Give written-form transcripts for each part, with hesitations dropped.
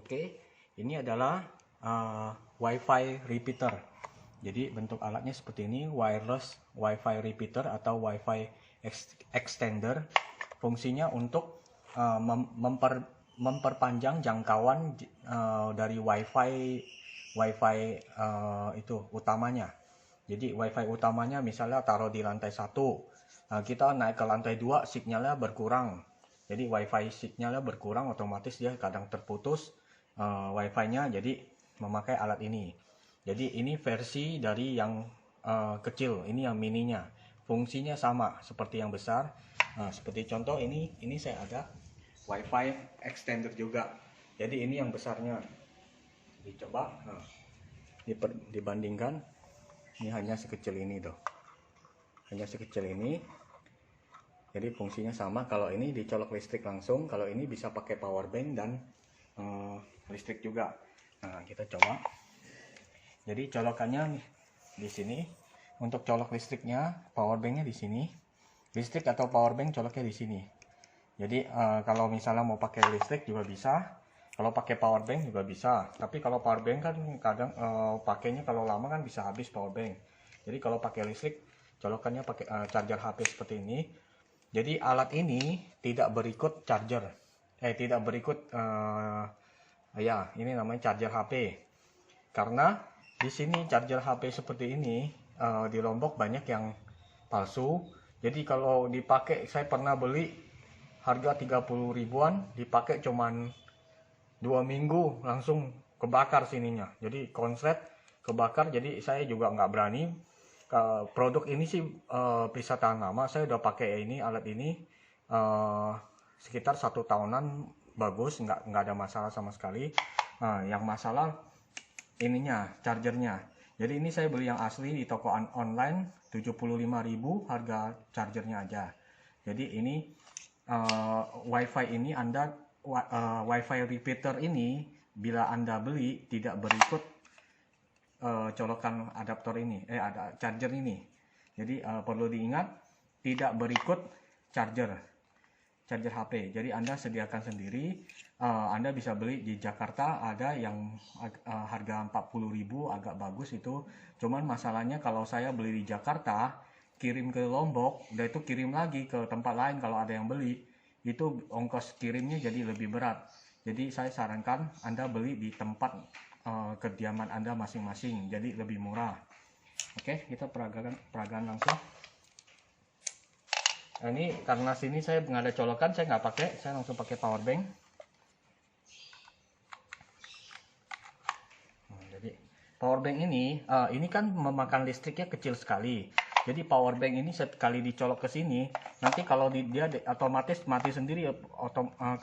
Oke, ini adalah WiFi repeater. Jadi bentuk alatnya seperti ini, wireless WiFi repeater atau WiFi extender. Fungsinya untuk memperpanjang jangkauan dari WiFi itu utamanya. Jadi WiFi utamanya misalnya taruh di lantai 1, kita naik ke lantai 2, sinyalnya berkurang. Jadi WiFi signalnya berkurang, otomatis dia kadang terputus WiFi-nya, jadi memakai alat ini. Jadi ini versi dari yang kecil, ini yang mininya. Fungsinya sama seperti yang besar. Seperti contoh ini saya ada WiFi extender juga. Jadi ini yang besarnya. Dicoba, dibandingkan, ini hanya sekecil ini tuh. Hanya sekecil ini. Jadi fungsinya sama. Kalau ini dicolok listrik langsung, kalau ini bisa pakai power bank dan listrik juga. Nah, kita coba. Jadi colokannya di sini. Untuk colok listriknya, power banknya di sini. Listrik atau power bank coloknya di sini. Jadi kalau misalnya mau pakai listrik juga bisa. Kalau pakai power bank juga bisa. Tapi kalau power bank kan kadang pakainya kalau lama kan bisa habis power bank. Jadi kalau pakai listrik, colokannya pakai charger HP seperti ini. Jadi alat ini tidak berikut charger, tidak berikut ya ini namanya charger HP. Karena di sini charger HP seperti ini di Lombok banyak yang palsu. Jadi kalau dipakai, saya pernah beli harga 30 ribuan, dipakai cuman 2 minggu langsung kebakar sininya. Jadi konslet kebakar. Jadi saya juga nggak berani. Produk ini sih bisa tahan lama. Saya udah pakai ini, alat ini sekitar 1 tahunan, bagus, nggak ada masalah sama sekali. Yang masalah ininya, chargernya. Jadi ini saya beli yang asli di toko online, 75.000 harga chargernya aja. Jadi ini WiFi ini WiFi repeater ini bila Anda beli tidak berikut colokan adaptor ini, ada charger ini. Jadi perlu diingat, tidak berikut charger HP. Jadi Anda sediakan sendiri. Anda bisa beli di Jakarta, ada yang harga 40.000, agak bagus itu. Cuman masalahnya kalau saya beli di Jakarta, kirim ke Lombok, udah itu kirim lagi ke tempat lain kalau ada yang beli, itu ongkos kirimnya jadi lebih berat. Jadi saya sarankan Anda beli di tempat kediaman Anda masing-masing, jadi lebih murah. Oke, kita peragaan langsung. Nah, ini karena sini saya nggak ada colokan, saya nggak pakai, saya langsung pakai power bank. Nah, jadi power bank ini kan memakan listriknya kecil sekali. Jadi power bank ini sekali dicolok ke sini, nanti kalau dia otomatis mati sendiri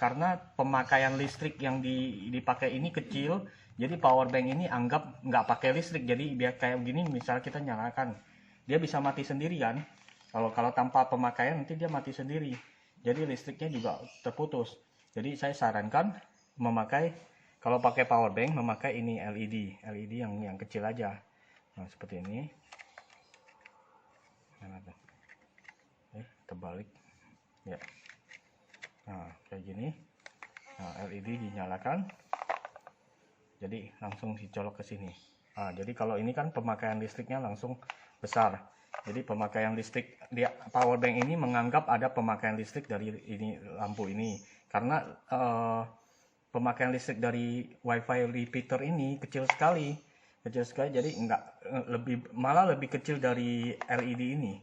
karena pemakaian listrik yang dipakai ini kecil. Jadi power bank ini anggap nggak pakai listrik. Jadi biar kayak begini, misalnya kita nyalakan, dia bisa mati sendiri kan. Kalau tanpa pemakaian nanti dia mati sendiri. Jadi listriknya juga terputus. Jadi saya sarankan kalau pakai power bank memakai ini LED yang kecil aja. Nah, seperti ini. Terbalik ya. Nah, kayak gini. Nah, LED dinyalakan, jadi langsung dicolok ke sini. Nah, jadi kalau ini kan pemakaian listriknya langsung besar. Jadi pemakaian listrik power bank ini menganggap ada pemakaian listrik dari ini lampu ini, karena pemakaian listrik dari WiFi repeater ini kecil sekali. Jadi malah lebih kecil dari LED ini.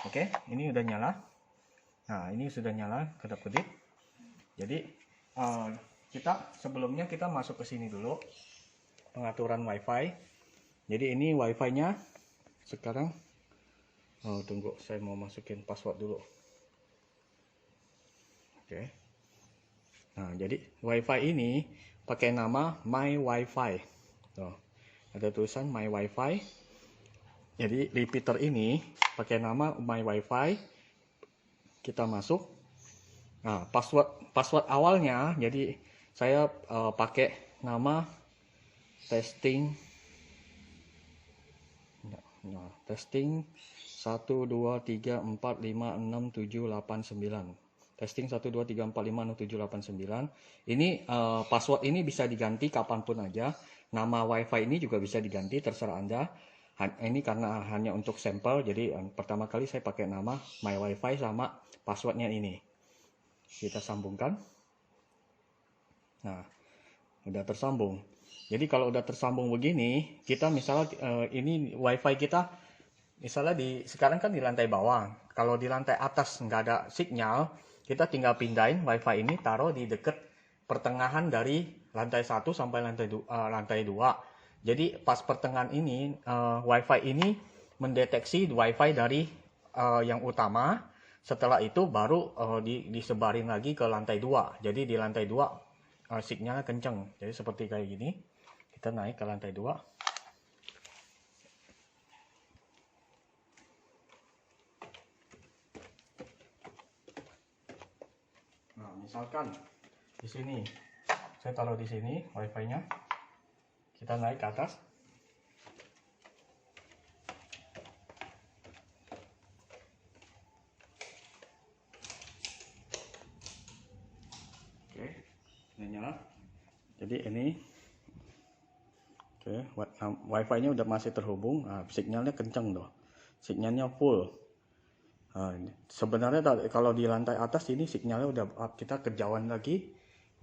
Oke, ini udah nyala. Nah, ini sudah nyala, kedap-kedip. Jadi sebelumnya kita masuk ke sini dulu, pengaturan WiFi. Jadi ini WiFi-nya sekarang. Tunggu, saya mau masukin password dulu. Oke. Nah, jadi WiFi ini pakai nama My WiFi. Tuh, ada tulisan My WiFi. Jadi repeater ini pakai nama My WiFi. Kita masuk. Nah, password awalnya, jadi saya pakai nama testing 1 2 3 4 5 6 7 8 9. Testing 1 2 3 4 5 6 7 8 9. Ini password ini bisa diganti kapanpun aja. Nama WiFi ini juga bisa diganti, terserah Anda. Ini karena hanya untuk sampel, jadi pertama kali saya pakai nama My WiFi sama passwordnya ini. Kita sambungkan. Nah, udah tersambung. Jadi kalau udah tersambung begini, kita misalnya ini WiFi kita misalnya sekarang kan di lantai bawah. Kalau di lantai atas nggak ada sinyal, kita tinggal pindahin WiFi ini taruh di deket pertengahan dari lantai 1 sampai lantai 2. Jadi pas pertengahan ini WiFi ini mendeteksi WiFi dari yang utama. Setelah itu baru disebarin lagi ke lantai 2. Jadi di lantai 2 sinyalnya kenceng. Jadi seperti kayak gini. Kita naik ke lantai 2. Nah, misalkan di sini saya taruh di sini WiFi-nya. Kita naik ke atas. Oke, ini nyala. Jadi ini oke, WiFi-nya udah masih terhubung. Nah, sinyalnya kenceng loh. Sinyalnya full. Nah, sebenarnya kalau di lantai atas ini sinyalnya udah kita kejauhan lagi.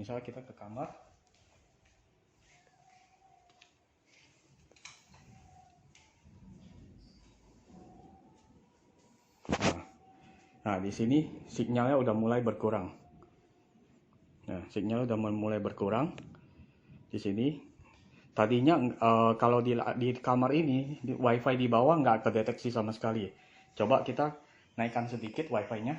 Misalnya kita ke kamar. Nah, di sini sinyalnya udah mulai berkurang. Nah, sinyalnya udah mulai berkurang. Di sini tadinya kalau di kamar ini WiFi di bawah nggak kedeteksi sama sekali. Coba kita naikkan sedikit WiFi-nya.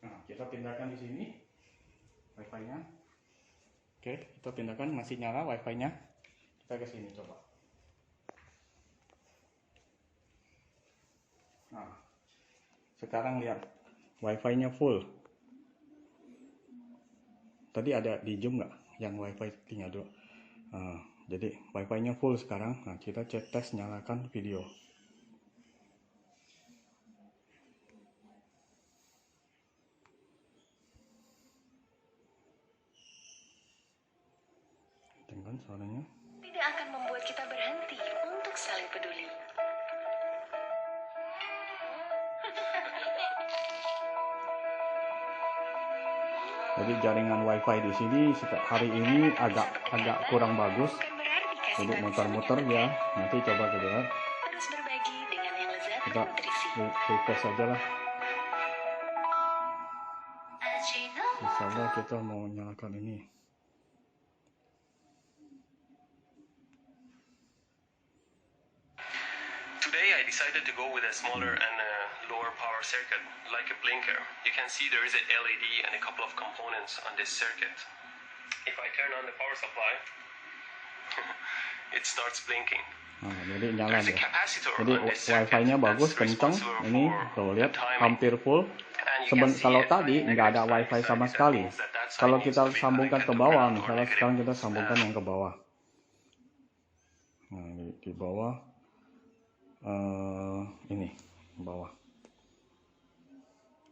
Nah, kita pindahkan di sini WiFi-nya. Oke, kita pindahkan, masih nyala WiFi-nya. Kita ke sini coba. Nah, sekarang lihat WiFi-nya full. Tadi ada di Zoom nggak yang WiFi tinggal dua. Nah, jadi WiFi-nya full sekarang. Nah, kita cek tes nyalakan video. Dengar suaranya? Tidak akan membuat kita berhenti untuk saling peduli. Jadi jaringan WiFi di sini hari ini agak kurang bagus. Jadi muter-muter ya. Nanti coba kita lihat. Terus berbagi dengan yang lezat Kita dan nutrisi. refresh aja lah. Misalnya kita mau nyalakan ini. Today I decided to go with a smaller and lower power circuit, like a blinker. You can see there is a LED and a couple of components on this circuit. If I turn on the power supply, it starts blinking. Nah, jadi nyala There's a deh. capacitor Jadi on this circuit WiFi-nya bagus, that's kenceng. responsible Ini for tuh lihat timing. hampir full. And you can see Kalau it tadi on the nggak ada negative WiFi side, sama that sekali. means that side Kalau needs kita to be sambungkan ke connected to bawah, ground or misalnya negative. sekarang kita sambungkan yang ke bawah. Nah, di bawah ini bawah.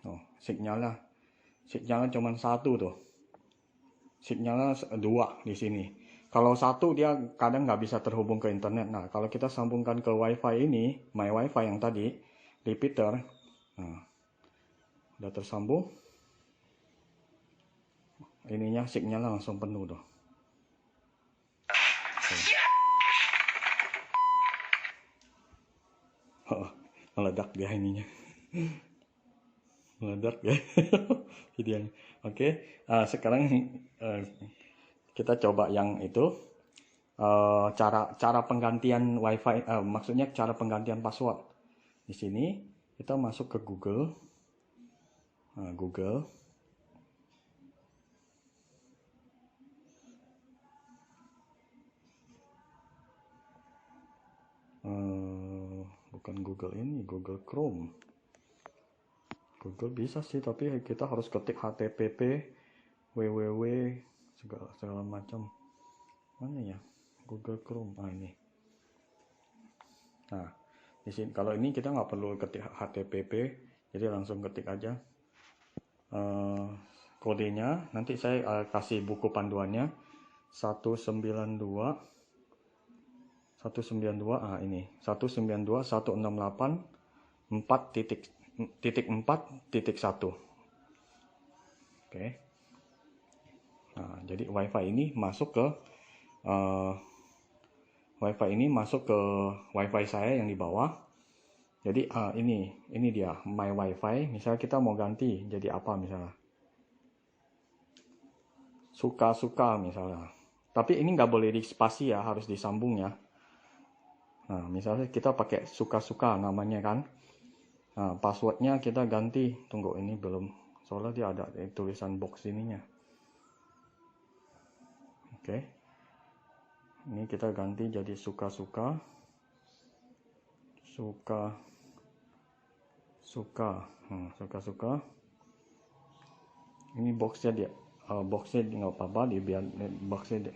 Oh, sinyalnya cuma satu tuh. Sinyalnya dua di sini. Kalau satu dia kadang nggak bisa terhubung ke internet. Nah, kalau kita sambungkan ke WiFi ini, My WiFi yang tadi, repeater, nah, udah tersambung. Ininya sinyalnya langsung penuh tuh. Oh, meledak dia ininya. Meledak ya videonya. Oke, sekarang kita coba yang itu cara penggantian WiFi, maksudnya cara penggantian password. Di sini kita masuk ke Google. Nah, Google. Bukan Google ini, Google Chrome. Google bisa sih, tapi kita harus ketik HTTP www segala macam. Mana ya Google Chrome? Ini. Nah, di sini kalau ini kita nggak perlu ketik HTTP, jadi langsung ketik aja kodenya. Nanti saya kasih buku panduannya 192 ini 192.168.4.1. Oke. Nah, jadi WiFi ini masuk ke WiFi saya yang di bawah. Jadi ini dia my WiFi. Misalnya kita mau ganti jadi apa misalnya, suka-suka misalnya. Tapi ini nggak boleh di spasi ya, harus disambung ya. Nah, misalnya kita pakai suka-suka namanya kan. Nah, passwordnya kita ganti. Tunggu, ini belum. Soalnya dia ada tulisan box ininya. Oke. Ini kita ganti jadi suka-suka. Suka-suka. Ini boxnya dia. Boxnya nggak apa-apa, biar boxnya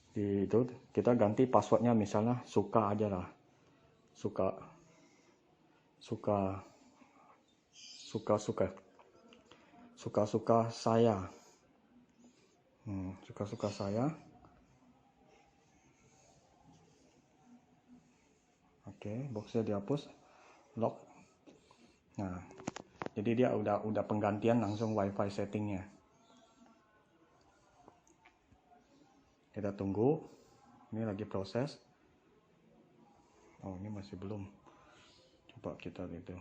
di itu kita ganti passwordnya misalnya suka aja lah. Suka-suka saya. Suka-suka saya. Oke, boxnya dihapus, lock. Nah, jadi dia udah penggantian langsung WiFi settingnya. Kita tunggu, ini lagi proses. Oh, ini masih belum. Coba kita gitu.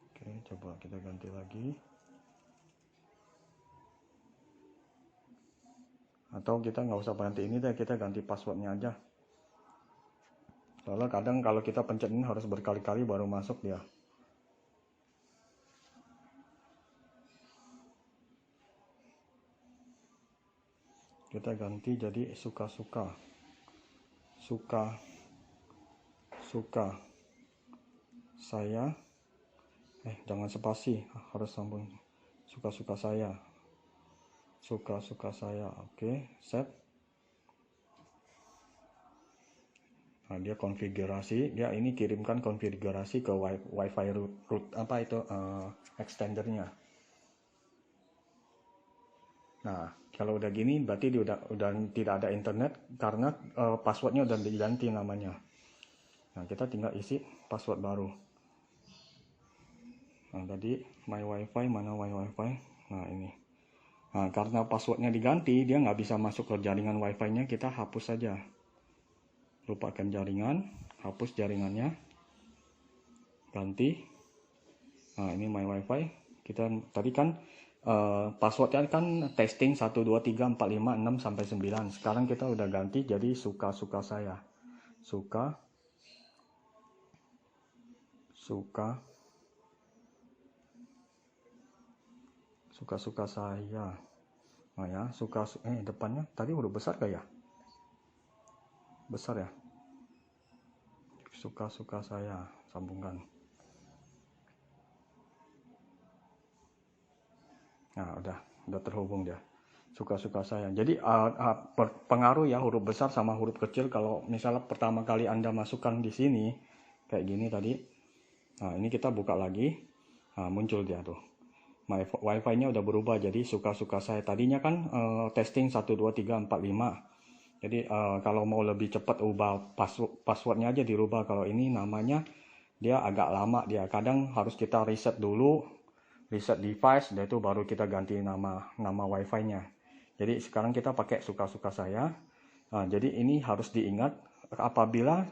Oke, coba kita ganti lagi. Atau kita nggak usah ganti ini deh, kita ganti passwordnya aja. Soalnya kadang kalau kita pencet ini harus berkali-kali baru masuk dia. Kita ganti jadi suka-suka. Suka saya. Jangan spasi, harus sambung. Suka-suka saya. Suka-suka saya. Oke, set. Nah, dia konfigurasi, dia ini kirimkan konfigurasi ke WiFi root apa itu extendernya. Nah, kalau udah gini berarti dia udah tidak ada internet karena passwordnya udah diganti namanya. Nah, kita tinggal isi password baru. Nah, tadi my WiFi, mana my WiFi? Nah, ini. Nah, karena passwordnya diganti, dia nggak bisa masuk ke jaringan WiFi-nya, kita hapus saja. Lupakan jaringan, hapus jaringannya, ganti. Nah, ini my WiFi. Kita tadi kan passwordnya kan testing 1 2 3 4 5 6 sampai 9. Sekarang kita udah ganti jadi suka-suka saya. Suka-suka saya. Nah ya, depannya tadi huruf besar gak ya? Besar ya? Suka-suka saya, sambungkan. Nah, udah terhubung dia. Suka-suka saya. Jadi pengaruh ya huruf besar sama huruf kecil. Kalau misalnya pertama kali Anda masukkan di sini kayak gini tadi. Nah, ini kita buka lagi. Nah, muncul dia tuh. WiFi-nya udah berubah jadi suka-suka saya. Tadinya kan testing 1 2 3 4 5. Jadi kalau mau lebih cepat ubah passwordnya aja dirubah. Kalau ini namanya dia agak lama dia. Kadang harus kita reset dulu. Reset device, dan itu baru kita ganti nama WiFi-nya. Jadi sekarang kita pakai suka-suka saya. Nah, jadi ini harus diingat apabila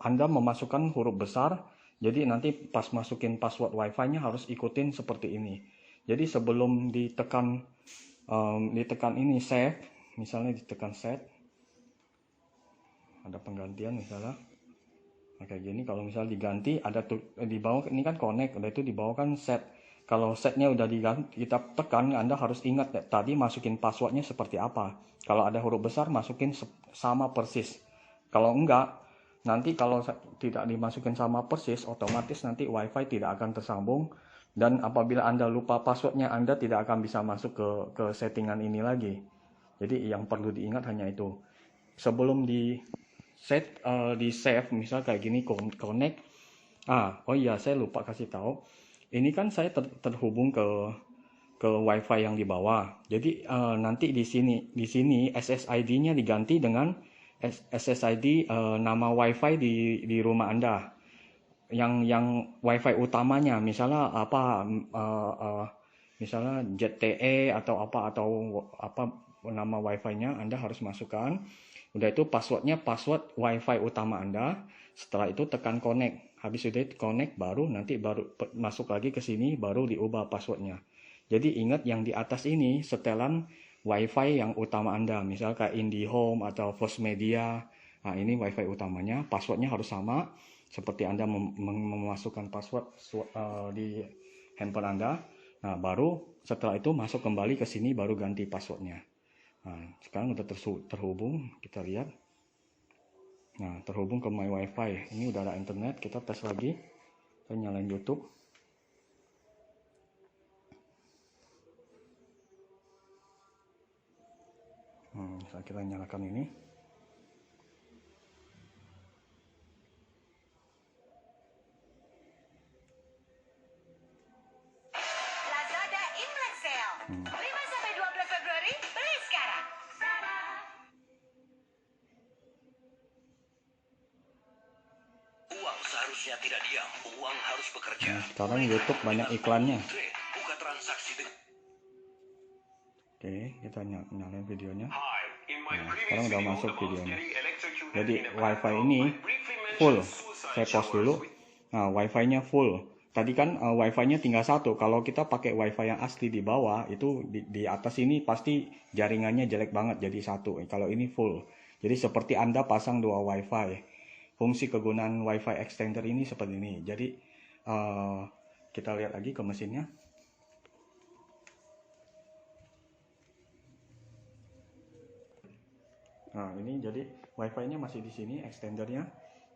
Anda memasukkan huruf besar, jadi nanti pas masukin password WiFi-nya harus ikutin seperti ini. Jadi sebelum ditekan ini save, misalnya ditekan set, ada penggantian misalnya. Nah, kayak gini kalau misalnya diganti ada di bawah ini kan connect, udah itu di bawah kan set. Kalau setnya udah diganti, kita tekan, Anda harus ingat tadi masukin passwordnya seperti apa. Kalau ada huruf besar, masukin sama persis. Kalau enggak, nanti kalau tidak dimasukin sama persis, otomatis nanti WiFi tidak akan tersambung, dan apabila Anda lupa passwordnya, Anda tidak akan bisa masuk ke settingan ini lagi. Jadi yang perlu diingat hanya itu. Sebelum di save, misal kayak gini, connect. Oh iya, saya lupa kasih tahu. Ini kan saya terhubung ke WiFi yang di bawah. Jadi nanti di sini SSID-nya diganti dengan SSID nama WiFi di rumah Anda. Yang WiFi utamanya, misalnya misalnya ZTE atau apa nama WiFi-nya Anda harus masukkan. Udah itu password WiFi utama Anda. Setelah itu tekan connect. Habis itu connect, baru masuk lagi ke sini, baru diubah passwordnya. Jadi ingat yang di atas ini setelan WiFi yang utama Anda. Misal kayak IndiHome atau First Media. Nah, ini WiFi utamanya. Passwordnya harus sama seperti Anda memasukkan password di handphone Anda. Nah, baru setelah itu masuk kembali ke sini, baru ganti passwordnya. Nah, sekarang udah terhubung, kita lihat. Nah, terhubung ke My WiFi. Ini udah ada internet, kita tes lagi. Saya nyalain YouTube. Kita nyalakan ini. Lazada Imlek Sale. 5-12 Februari, beli sekarang. Uang seharusnya tidak diam, uang harus bekerja. Sekarang YouTube banyak iklannya. Buka transaksi dengan... Oke, kita nyalain videonya. Hi, in my Nah, previous sekarang udah video masuk about videonya. getting electrocuted Jadi in a WiFi bathtub, ini I briefly mentioned full. suicide Saya pause showers dulu. with- Nah, WiFi-nya full. Tadi kan WiFi-nya tinggal satu. Kalau kita pakai WiFi yang asli di bawah, itu di atas ini pasti jaringannya jelek banget jadi satu. Kalau ini full. Jadi seperti Anda pasang dua WiFi. Fungsi kegunaan WiFi extender ini seperti ini. Jadi kita lihat lagi ke mesinnya. Nah, ini jadi WiFi-nya masih di sini extendernya.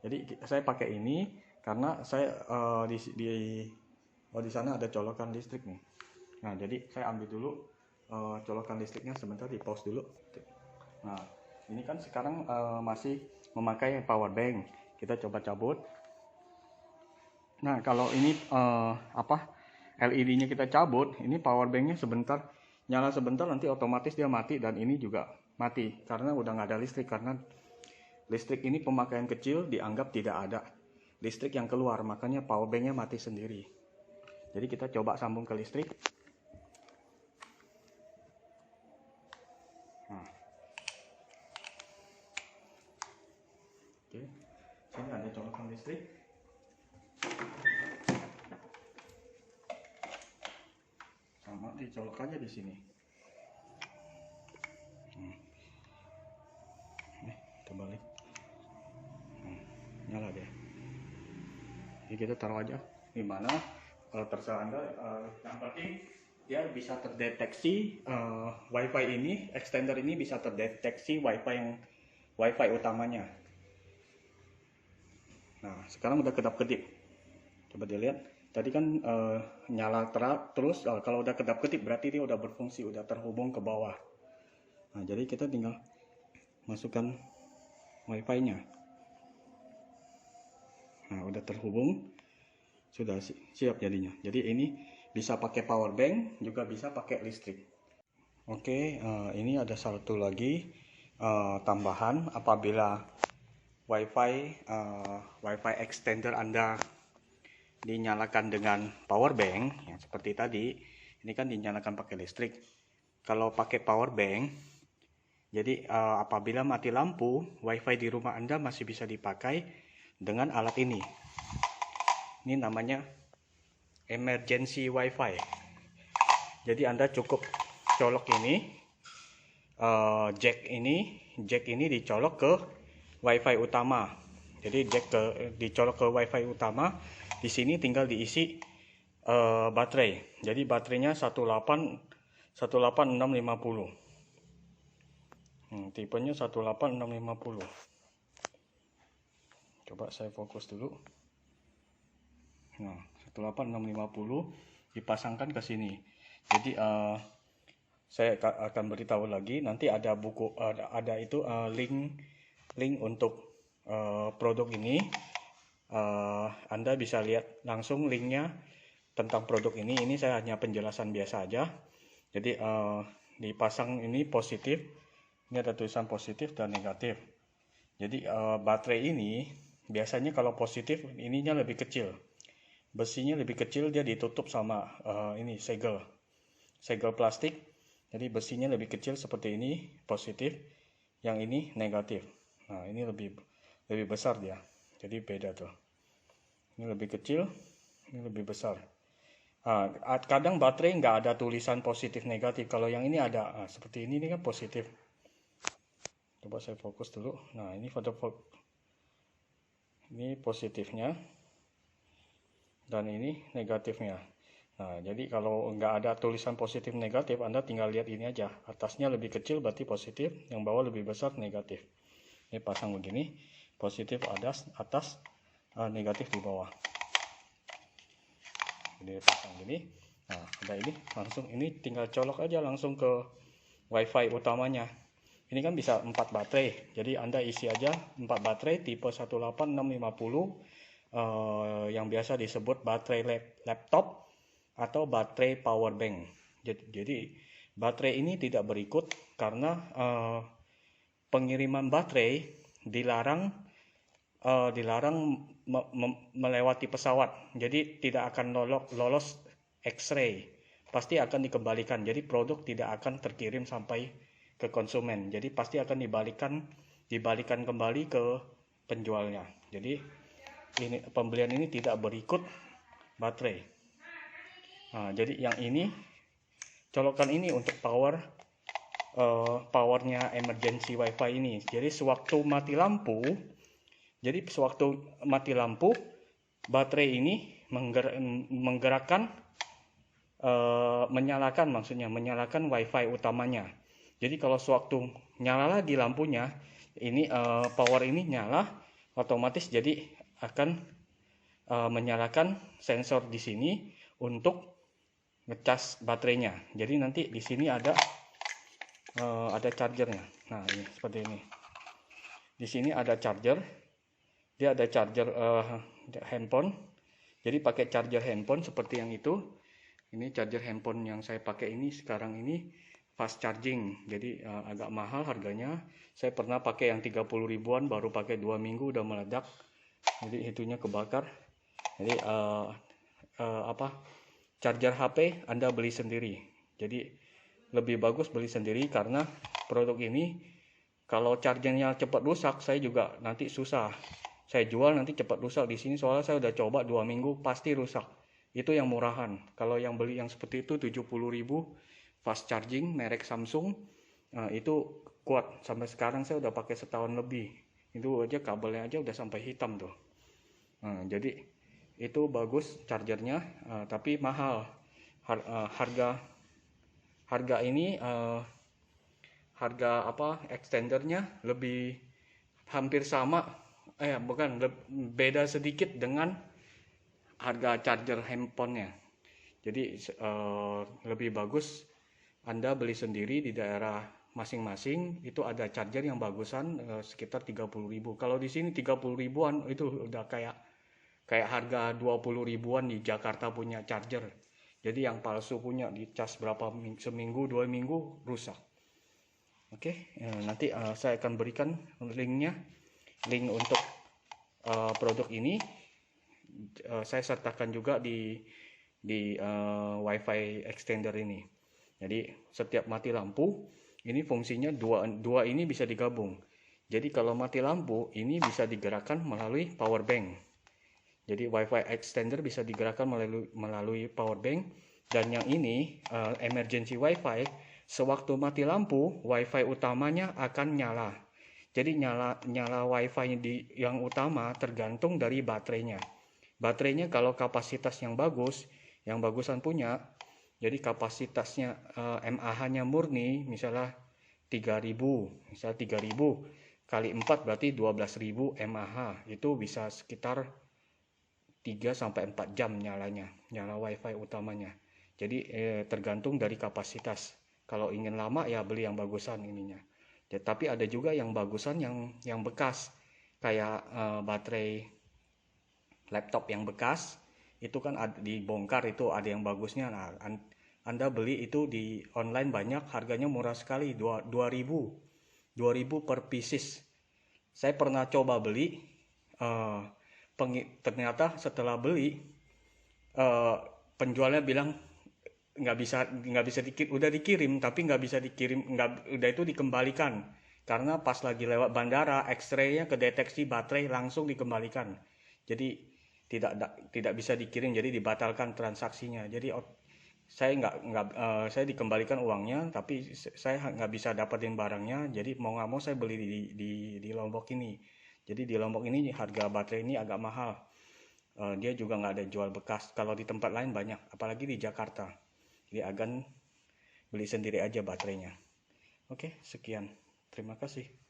Jadi saya pakai ini karena saya di sana ada colokan listrik nih. Nah, jadi saya ambil dulu colokan listriknya, sebentar, di pause dulu. Nah, ini kan sekarang masih memakai power bank. Kita coba cabut. Nah, kalau ini LED-nya kita cabut, ini power bank-nya sebentar nyala sebentar, nanti otomatis dia mati, dan ini juga mati karena udah nggak ada listrik. Karena listrik ini pemakaian kecil, dianggap tidak ada listrik yang keluar, makanya power bank-nya mati sendiri. Jadi kita coba sambung ke listrik. Nah. Oke, sini ada colokan listrik. Sama dicolok aja di sini. Kita balik. Nyala deh. Jadi kita taruh aja di mana, terserah Anda. Yang penting dia bisa terdeteksi WiFi ini, extender ini bisa terdeteksi WiFi utamanya. Nah, sekarang udah kedap-kedip. Coba dilihat. Tadi kan nyala terus. Kalau udah kedap-kedip berarti dia udah berfungsi, udah terhubung ke bawah. Nah, jadi kita tinggal masukkan WiFi-nya. Nah, udah terhubung, sudah siap jadinya. Jadi ini bisa pakai power bank, juga bisa pakai listrik. Oke, ini ada satu lagi tambahan. Apabila WiFi extender Anda dinyalakan dengan power bank, yang seperti tadi, ini kan dinyalakan pakai listrik. Kalau pakai power bank, jadi apabila mati lampu, WiFi di rumah Anda masih bisa dipakai dengan alat ini. Ini namanya emergency WiFi. Jadi Anda cukup colok ini, jack ini dicolok ke WiFi utama. Jadi jack dicolok ke WiFi utama. Di sini tinggal diisi baterai. Jadi baterainya 18650. Tipenya 18650. Coba saya fokus dulu. Nah, 18650 dipasangkan ke sini. Jadi saya akan beritahu lagi, nanti ada buku, ada itu link untuk produk ini. Anda bisa lihat langsung linknya tentang produk ini. Ini saya hanya penjelasan biasa aja. Jadi dipasang ini positif. Ini ada tulisan positif dan negatif. Jadi baterai ini biasanya kalau positif ininya lebih kecil, besinya lebih kecil, dia ditutup sama ini segel plastik. Jadi besinya lebih kecil seperti ini positif, yang ini negatif. Nah ini lebih besar dia, jadi beda tuh. Ini lebih kecil, ini lebih besar. Kadang baterai nggak ada tulisan positif negatif. Kalau yang ini ada, seperti ini kan positif. Coba saya fokus dulu. Nah ini ini positifnya dan ini negatifnya. Nah jadi kalau nggak ada tulisan positif negatif, Anda tinggal lihat ini aja. Atasnya lebih kecil berarti positif, yang bawah lebih besar negatif. Ini pasang begini, positif atas, negatif di bawah. Jadi pasang gini. Nah ada ini, langsung ini tinggal colok aja langsung ke WiFi utamanya. Ini kan bisa 4 baterai, jadi Anda isi aja 4 baterai tipe 18650 yang biasa disebut baterai laptop atau baterai power bank. Jadi baterai ini tidak berikut karena pengiriman baterai dilarang melewati pesawat, jadi tidak akan lolos X-ray, pasti akan dikembalikan. Jadi produk tidak akan terkirim sampai ke konsumen, jadi pasti akan dibalikan kembali ke penjualnya. Jadi ini pembelian ini tidak berikut baterai. Nah, jadi yang ini colokan ini untuk powernya emergency WiFi ini. Jadi sewaktu mati lampu, baterai ini menyalakan WiFi utamanya. Jadi kalau sewaktu nyala lagi lampunya, ini power ini nyala otomatis, jadi akan menyalakan sensor di sini untuk ngecas baterainya. Jadi nanti di sini ada chargernya. Nah ini seperti ini. Di sini ada charger. Dia ada charger handphone. Jadi pakai charger handphone seperti yang itu. Ini charger handphone yang saya pakai ini sekarang ini fast charging, jadi agak mahal harganya. Saya pernah pakai yang 30 ribuan, baru pakai 2 minggu udah meledak, jadi itunya kebakar. Jadi charger HP Anda beli sendiri. Jadi lebih bagus beli sendiri, karena produk ini kalau chargernya cepat rusak, saya juga nanti susah. Saya jual nanti cepat rusak di sini, soalnya saya udah coba 2 minggu pasti rusak. Itu yang murahan. Kalau yang beli yang seperti itu 70 ribu fast charging merek Samsung, itu kuat. Sampai sekarang saya udah pakai setahun lebih. Itu aja kabelnya aja udah sampai hitam tuh. Jadi itu bagus chargernya, tapi mahal. Harga ini harga extendernya lebih hampir sama, beda sedikit dengan harga charger handphonenya. Jadi lebih bagus Anda beli sendiri di daerah masing-masing. Itu ada charger yang bagusan sekitar 30 ribu. Kalau di sini 30 ribuan itu udah kayak harga 20 ribuan di Jakarta punya charger. Jadi yang palsu punya dicas berapa seminggu 2 minggu rusak. Oke, nanti saya akan berikan link untuk produk ini. Saya sertakan juga di WiFi extender ini. Jadi setiap mati lampu ini fungsinya dua ini bisa digabung. Jadi kalau mati lampu ini bisa digerakkan melalui power bank. Jadi WiFi extender bisa digerakkan melalui power bank. Dan yang ini emergency WiFi, sewaktu mati lampu WiFi utamanya akan nyala. Jadi nyala WiFi yang utama tergantung dari baterainya. Baterainya kalau kapasitas yang bagusan punya, jadi kapasitasnya mAh-nya murni misalnya 3000, kali 4 berarti 12.000 mAh. Itu bisa sekitar 3-4 jam nyala wifi utamanya. Jadi tergantung dari kapasitas. Kalau ingin lama ya beli yang bagusan ininya. Ya, tapi ada juga yang bagusan yang bekas, kayak baterai laptop yang bekas itu kan dibongkar, itu ada yang bagusnya. Nah, Anda beli itu di online banyak, harganya murah sekali, 2.000 per pieces. Saya pernah coba beli, ternyata setelah beli penjualnya bilang nggak bisa udah dikirim tapi nggak bisa dikirim, udah itu dikembalikan karena pas lagi lewat bandara X-ray-nya kedeteksi baterai, langsung dikembalikan. Jadi tidak bisa dikirim, jadi dibatalkan transaksinya. Jadi saya dikembalikan uangnya, tapi saya nggak bisa dapetin barangnya. Jadi mau nggak mau saya beli di Lombok ini. Jadi di Lombok ini harga baterai ini agak mahal. Dia juga nggak ada jual bekas. Kalau di tempat lain banyak, apalagi di Jakarta. Jadi agan beli sendiri aja baterainya. Oke, sekian. Terima kasih.